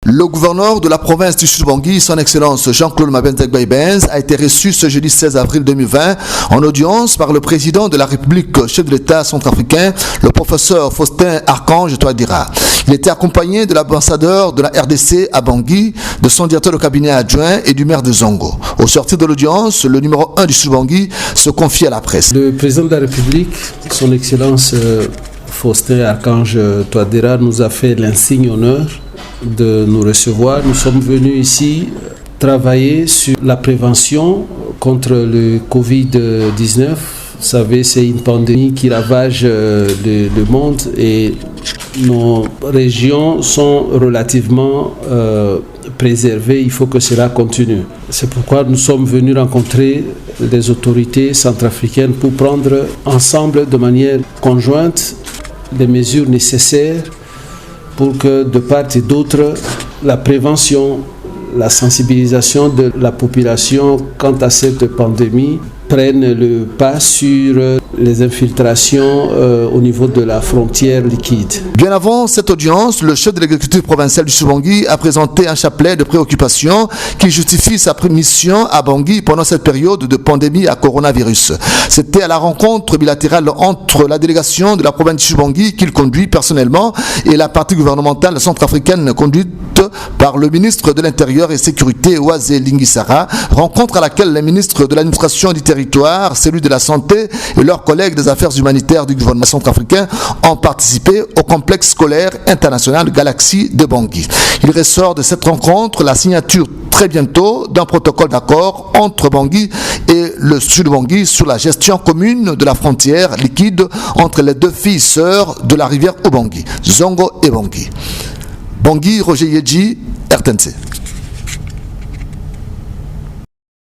Le gouverneur de la province du Sud-Bangui, son excellence Jean-Claude Mabenzegbaïbenz, a été reçu ce jeudi 16 avril 2020 en audience par le président de la République, chef de l'État centrafricain, le professeur Faustin Archange Touadéra. Il était accompagné de l'ambassadeur de la RDC à Bangui, de son directeur de cabinet adjoint et du maire de Zongo. Au sortir de l'audience, le numéro 1 du Sud-Bangui se confie à la presse. Le président de la République, son excellence Faustin Archange Touadéra, nous a fait l'insigne honneur de nous recevoir. Nous sommes venus ici travailler sur la prévention contre le Covid-19. Vous savez, c'est une pandémie qui ravage le monde et nos régions sont relativement préservées. Il faut que cela continue. C'est pourquoi nous sommes venus rencontrer les autorités centrafricaines pour prendre ensemble, de manière conjointe, les mesures nécessaires pour que de part et d'autre, la prévention, la sensibilisation de la population quant à cette pandémie prenne le pas sur les infiltrations au niveau de la frontière liquide. Bien avant cette audience, le chef de l'exécutif provincial du Sud-Bangui a présenté un chapelet de préoccupations qui justifie sa mission à Bangui pendant cette période de pandémie à coronavirus. C'était à la rencontre bilatérale entre la délégation de la province du Sud-Bangui qu'il conduit personnellement et la partie gouvernementale centrafricaine conduite par le ministre de l'Intérieur et Sécurité Oazé Lingisara, rencontre à laquelle les ministres de l'administration du territoire, celui de la santé et leurs collègues des affaires humanitaires du gouvernement centrafricain ont participé au complexe scolaire international Galaxy de Bangui. Il ressort de cette rencontre la signature très bientôt d'un protocole d'accord entre Bangui et le Sud-Bangui sur la gestion commune de la frontière liquide entre les deux filles sœurs de la rivière Obangui, Zongo et Bangui. Bangui, Roger Yedji, RTNC.